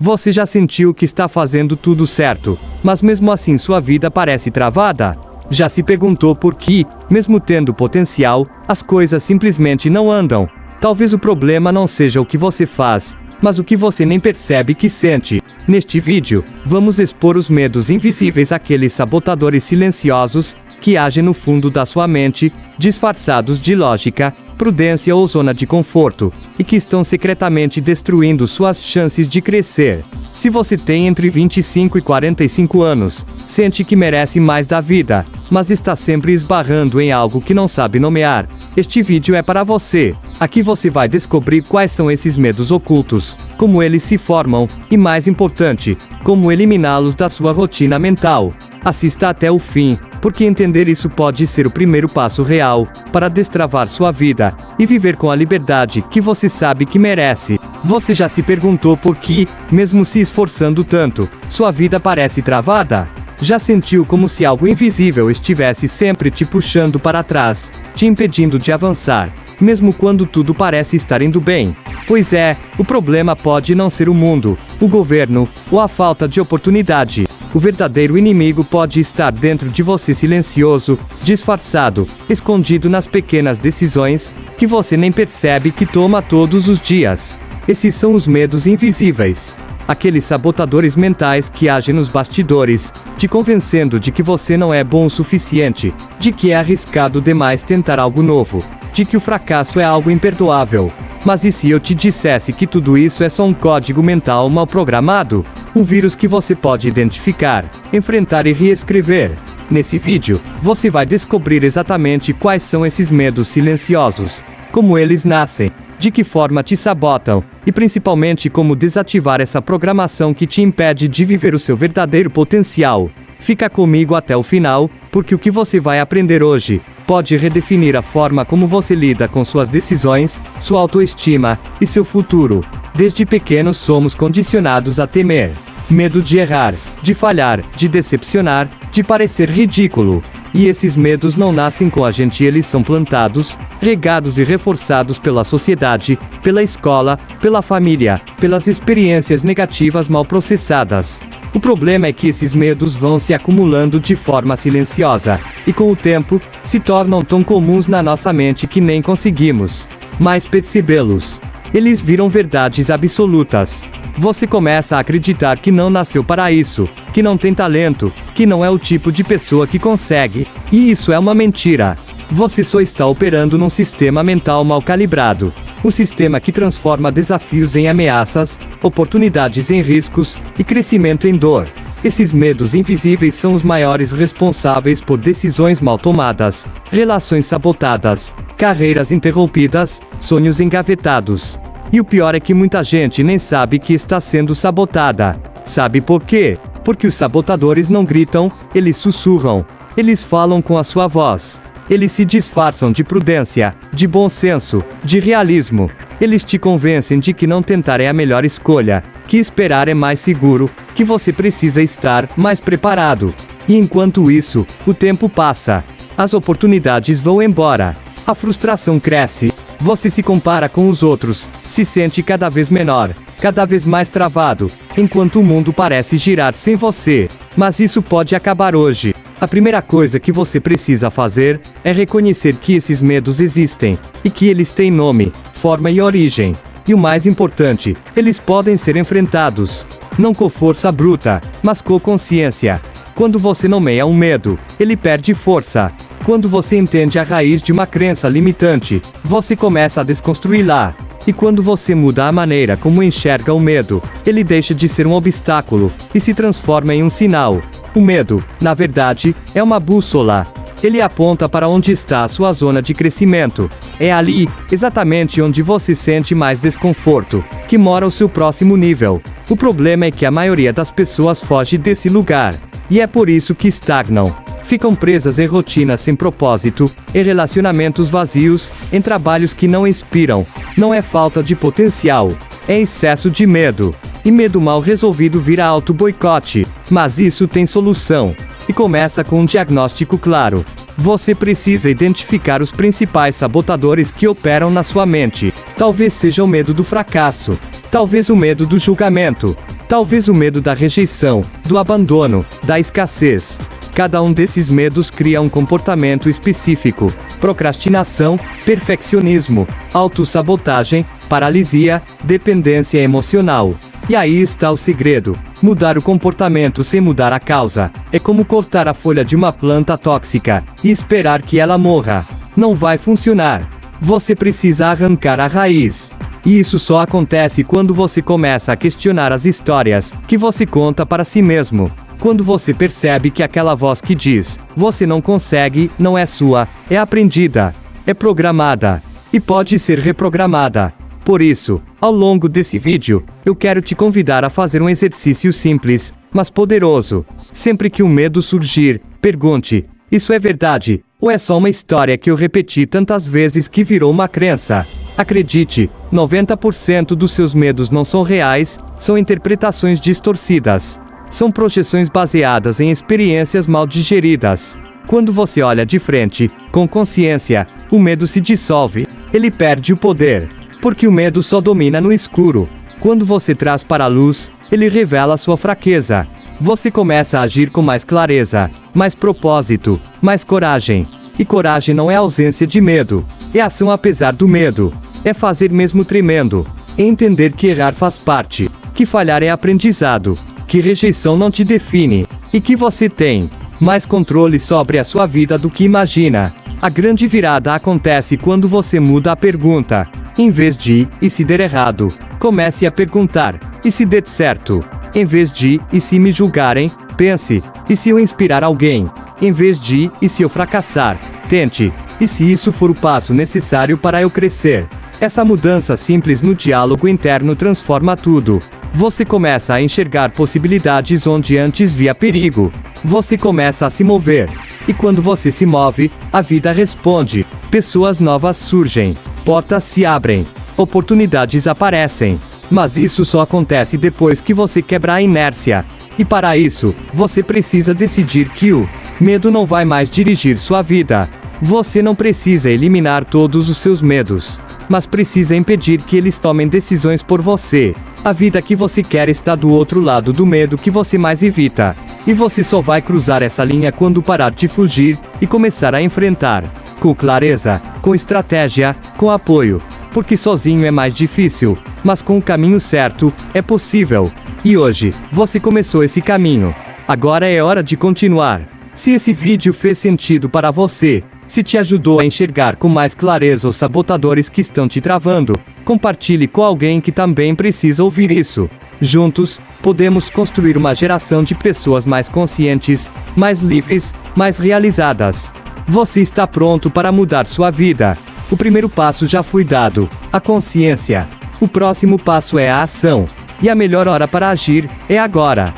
Você já sentiu que está fazendo tudo certo, mas mesmo assim sua vida parece travada? Já se perguntou por que, mesmo tendo potencial, as coisas simplesmente não andam? Talvez o problema não seja o que você faz, mas o que você nem percebe que sente. Neste vídeo, vamos expor os medos invisíveis, aqueles sabotadores silenciosos, que agem no fundo da sua mente, disfarçados de lógica, prudência ou zona de conforto, e que estão secretamente destruindo suas chances de crescer. Se você tem entre 25 e 45 anos, sente que merece mais da vida, mas está sempre esbarrando em algo que não sabe nomear, este vídeo é para você. Aqui você vai descobrir quais são esses medos ocultos, como eles se formam, e mais importante, como eliminá-los da sua rotina mental. Assista até o fim, porque entender isso pode ser o primeiro passo real, para destravar sua vida, e viver com a liberdade que você sabe que merece. Você já se perguntou por que, mesmo se esforçando tanto, sua vida parece travada? Já sentiu como se algo invisível estivesse sempre te puxando para trás, te impedindo de avançar, mesmo quando tudo parece estar indo bem? Pois é, o problema pode não ser o mundo, o governo, ou a falta de oportunidade. O verdadeiro inimigo pode estar dentro de você, silencioso, disfarçado, escondido nas pequenas decisões, que você nem percebe que toma todos os dias. Esses são os medos invisíveis. Aqueles sabotadores mentais que agem nos bastidores, te convencendo de que você não é bom o suficiente, de que é arriscado demais tentar algo novo, de que o fracasso é algo imperdoável. Mas e se eu te dissesse que tudo isso é só um código mental mal programado? Um vírus que você pode identificar, enfrentar e reescrever. Nesse vídeo, você vai descobrir exatamente quais são esses medos silenciosos, como eles nascem, de que forma te sabotam, e principalmente como desativar essa programação que te impede de viver o seu verdadeiro potencial. Fica comigo até o final, porque o que você vai aprender hoje pode redefinir a forma como você lida com suas decisões, sua autoestima e seu futuro. Desde pequenos somos condicionados a temer. Medo de errar, de falhar, de decepcionar, de parecer ridículo. E esses medos não nascem com a gente, eles são plantados, regados e reforçados pela sociedade, pela escola, pela família, pelas experiências negativas mal processadas. O problema é que esses medos vão se acumulando de forma silenciosa, e com o tempo, se tornam tão comuns na nossa mente que nem conseguimos mais percebê-los. Eles viram verdades absolutas. Você começa a acreditar que não nasceu para isso, que não tem talento, que não é o tipo de pessoa que consegue. E isso é uma mentira. Você só está operando num sistema mental mal calibrado. Um sistema que transforma desafios em ameaças, oportunidades em riscos, e crescimento em dor. Esses medos invisíveis são os maiores responsáveis por decisões mal tomadas, relações sabotadas, carreiras interrompidas, sonhos engavetados. E o pior é que muita gente nem sabe que está sendo sabotada. Sabe por quê? Porque os sabotadores não gritam, eles sussurram. Eles falam com a sua voz. Eles se disfarçam de prudência, de bom senso, de realismo. Eles te convencem de que não tentar é a melhor escolha, que esperar é mais seguro, que você precisa estar mais preparado. E enquanto isso, o tempo passa. As oportunidades vão embora. A frustração cresce. Você se compara com os outros, se sente cada vez menor, cada vez mais travado, enquanto o mundo parece girar sem você. Mas isso pode acabar hoje. A primeira coisa que você precisa fazer é reconhecer que esses medos existem, e que eles têm nome, forma e origem. E o mais importante, eles podem ser enfrentados, não com força bruta, mas com consciência. Quando você nomeia um medo, ele perde força. Quando você entende a raiz de uma crença limitante, você começa a desconstruí-la. E quando você muda a maneira como enxerga o medo, ele deixa de ser um obstáculo, e se transforma em um sinal. O medo, na verdade, é uma bússola. Ele aponta para onde está a sua zona de crescimento. É ali, exatamente onde você sente mais desconforto, que mora o seu próximo nível. O problema é que a maioria das pessoas foge desse lugar. E é por isso que estagnam. Ficam presas em rotinas sem propósito, em relacionamentos vazios, em trabalhos que não inspiram. Não é falta de potencial, é excesso de medo. E medo mal resolvido vira auto-boicote. Mas isso tem solução. E começa com um diagnóstico claro. Você precisa identificar os principais sabotadores que operam na sua mente. Talvez seja o medo do fracasso. Talvez o medo do julgamento. Talvez o medo da rejeição, do abandono, da escassez. Cada um desses medos cria um comportamento específico: procrastinação, perfeccionismo, autossabotagem, paralisia, dependência emocional. E aí está o segredo: mudar o comportamento sem mudar a causa. É como cortar a folha de uma planta tóxica e esperar que ela morra. Não vai funcionar. Você precisa arrancar a raiz. E isso só acontece quando você começa a questionar as histórias que você conta para si mesmo. Quando você percebe que aquela voz que diz, você não consegue, não é sua, é aprendida, é programada, e pode ser reprogramada. Por isso, ao longo desse vídeo, eu quero te convidar a fazer um exercício simples, mas poderoso. Sempre que o medo surgir, pergunte: isso é verdade, ou é só uma história que eu repeti tantas vezes que virou uma crença? Acredite, 90% dos seus medos não são reais, são interpretações distorcidas. São projeções baseadas em experiências mal digeridas. Quando você olha de frente, com consciência, o medo se dissolve. Ele perde o poder. Porque o medo só domina no escuro. Quando você traz para a luz, ele revela sua fraqueza. Você começa a agir com mais clareza, mais propósito, mais coragem. E coragem não é ausência de medo. É ação apesar do medo. É fazer mesmo tremendo. É entender que errar faz parte. Que falhar é aprendizado. Que rejeição não te define, e que você tem mais controle sobre a sua vida do que imagina. A grande virada acontece quando você muda a pergunta. Em vez de, e se der errado, comece a perguntar, e se der certo? Em vez de, e se me julgarem, pense, e se eu inspirar alguém? Em vez de, e se eu fracassar? Tente, e se isso for o passo necessário para eu crescer? Essa mudança simples no diálogo interno transforma tudo. Você começa a enxergar possibilidades onde antes via perigo. Você começa a se mover. E quando você se move, a vida responde. Pessoas novas surgem. Portas se abrem. Oportunidades aparecem. Mas isso só acontece depois que você quebra a inércia. E para isso, você precisa decidir que o medo não vai mais dirigir sua vida. Você não precisa eliminar todos os seus medos, mas precisa impedir que eles tomem decisões por você. A vida que você quer está do outro lado do medo que você mais evita. E você só vai cruzar essa linha quando parar de fugir e começar a enfrentar. Com clareza, com estratégia, com apoio. Porque sozinho é mais difícil, mas com o caminho certo, é possível. E hoje, você começou esse caminho. Agora é hora de continuar. Se esse vídeo fez sentido para você, se te ajudou a enxergar com mais clareza os sabotadores que estão te travando, compartilhe com alguém que também precisa ouvir isso. Juntos, podemos construir uma geração de pessoas mais conscientes, mais livres, mais realizadas. Você está pronto para mudar sua vida. O primeiro passo já foi dado, a consciência. O próximo passo é a ação. E a melhor hora para agir é agora.